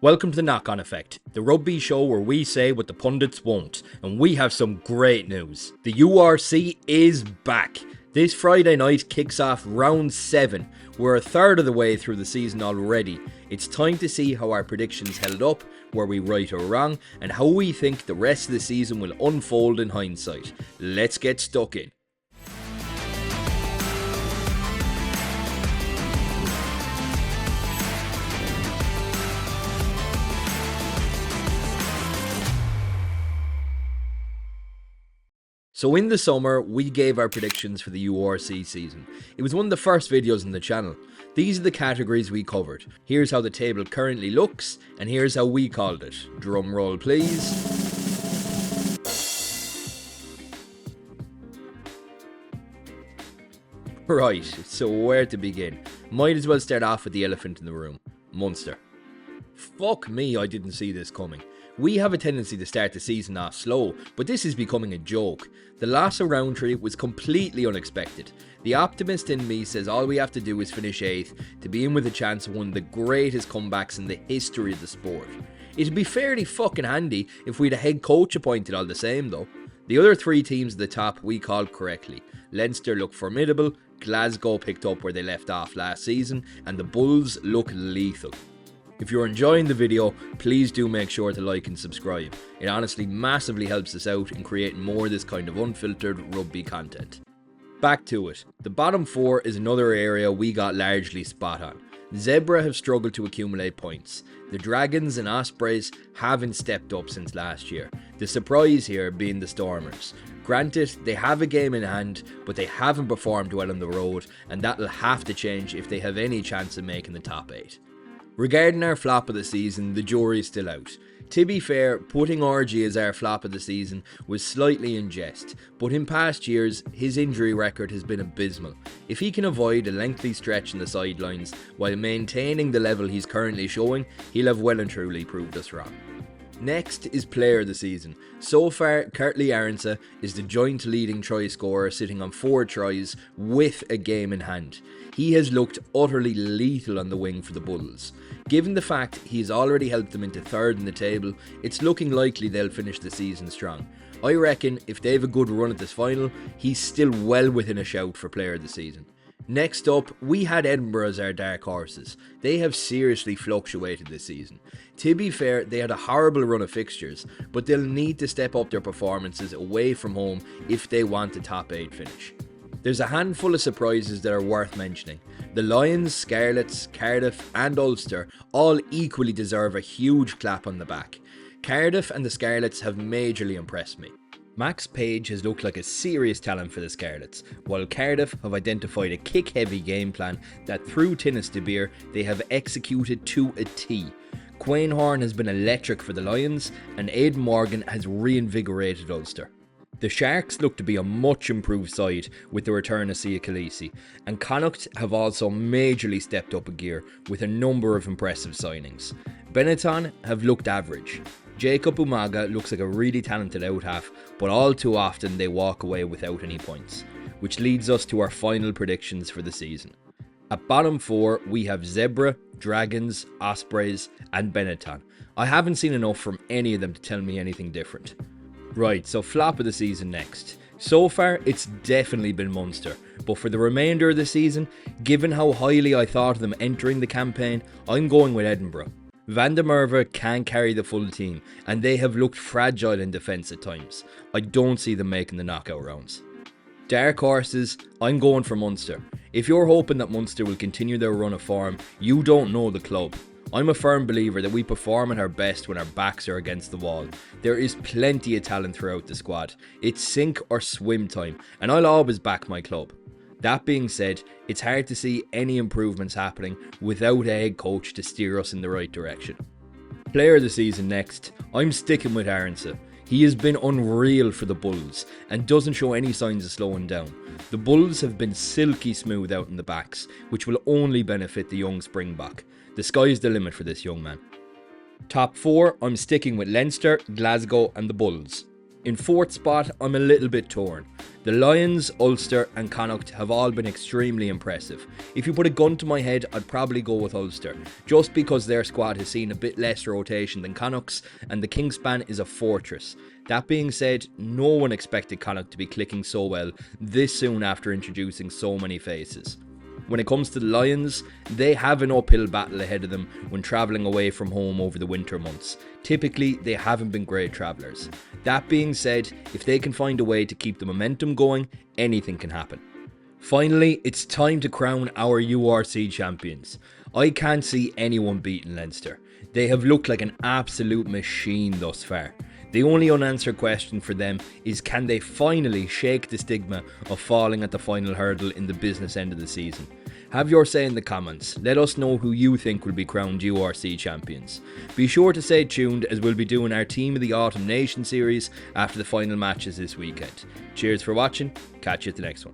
Welcome to the Knock-On Effect, the rugby show where we say what the pundits won't, and we have some great news. The URC is back. This Friday night kicks off round 7. We're a third of the way through the season already. It's time to see how our predictions held up, where we right or wrong, and how we think the rest of the season will unfold in hindsight. Let's get stuck in. So in the summer, we gave our predictions for the URC season. It was one of the first videos on the channel. These are the categories we covered. Here's how the table currently looks, and here's how we called it. Drum roll please. Right, so where to begin? Might as well start off with the elephant in the room. Munster. Fuck me, I didn't see this coming. We have a tendency to start the season off slow, but this is becoming a joke. The loss of Roundtree was completely unexpected. The optimist in me says all we have to do is finish 8th to be in with a chance of one of the greatest comebacks in the history of the sport. It'd be fairly fucking handy if we'd a head coach appointed all the same though. The other 3 teams at the top we called correctly. Leinster look formidable, Glasgow picked up where they left off last season, and the Bulls look lethal. If you're enjoying the video, please do make sure to like and subscribe. It honestly massively helps us out in creating more of this kind of unfiltered rugby content. Back to it. The bottom 4 is another area we got largely spot on. Zebra have struggled to accumulate points. The Dragons and Ospreys haven't stepped up since last year. The surprise here being the Stormers. Granted, they have a game in hand, but they haven't performed well on the road, and that'll have to change if they have any chance of making the top 8. Regarding our flop of the season, the jury's still out. To be fair, putting RG as our flop of the season was slightly in jest, but in past years, his injury record has been abysmal. If he can avoid a lengthy stretch in the sidelines while maintaining the level he's currently showing, he'll have well and truly proved us wrong. Next is player of the season. So far, Kurtley Arendse is the joint leading try scorer, sitting on 4 tries with a game in hand. He has looked utterly lethal on the wing for the Bulls. Given the fact he's already helped them into 3rd in the table, it's looking likely they'll finish the season strong. I reckon if they have a good run at this final, he's still well within a shout for player of the season. Next up, we had Edinburgh as our dark horses. They have seriously fluctuated this season. To be fair, they had a horrible run of fixtures, but they'll need to step up their performances away from home if they want a top 8 finish. There's a handful of surprises that are worth mentioning. The Lions, Scarlets, Cardiff and Ulster all equally deserve a huge clap on the back. Cardiff and the Scarlets have majorly impressed me. Max Page has looked like a serious talent for the Scarlets, while Cardiff have identified a kick-heavy game plan that through Tinnis de Beer they have executed to a T. Quain Horn has been electric for the Lions, and Aidan Morgan has reinvigorated Ulster. The Sharks look to be a much improved side with the return of Sia Khaleesi, and Connacht have also majorly stepped up a gear with a number of impressive signings. Benetton have looked average. Jacob Umaga looks like a really talented out-half, but all too often they walk away without any points, which leads us to our final predictions for the season. At bottom 4, we have Zebra, Dragons, Ospreys and Benetton. I haven't seen enough from any of them to tell me anything different. Right, so flop of the season next. So far, it's definitely been Munster, but for the remainder of the season, given how highly I thought of them entering the campaign, I'm going with Edinburgh. Van der Merwe can't carry the full team, and they have looked fragile in defence at times. I don't see them making the knockout rounds. Dark horses, I'm going for Munster. If you're hoping that Munster will continue their run of form, you don't know the club. I'm a firm believer that we perform at our best when our backs are against the wall. There is plenty of talent throughout the squad. It's sink or swim time, and I'll always back my club. That being said, it's hard to see any improvements happening without a head coach to steer us in the right direction. Player of the season next, I'm sticking with Arendse. He has been unreal for the Bulls and doesn't show any signs of slowing down. The Bulls have been silky smooth out in the backs, which will only benefit the young Springbok. The sky's the limit for this young man. Top 4, I'm sticking with Leinster, Glasgow and the Bulls. In fourth spot, I'm a little bit torn. The Lions, Ulster and Connacht have all been extremely impressive. If you put a gun to my head, I'd probably go with Ulster, just because their squad has seen a bit less rotation than Connacht's and the Kingspan is a fortress. That being said, no one expected Connacht to be clicking so well this soon after introducing so many faces. When it comes to the Lions, they have an uphill battle ahead of them when travelling away from home over the winter months. Typically, they haven't been great travellers. That being said, if they can find a way to keep the momentum going, anything can happen. Finally, it's time to crown our URC champions. I can't see anyone beating Leinster. They have looked like an absolute machine thus far. The only unanswered question for them is, can they finally shake the stigma of falling at the final hurdle in the business end of the season? Have your say in the comments. Let us know who you think will be crowned URC champions. Be sure to stay tuned as we'll be doing our Team of the Autumn Nation series after the final matches this weekend. Cheers for watching, catch you at the next one.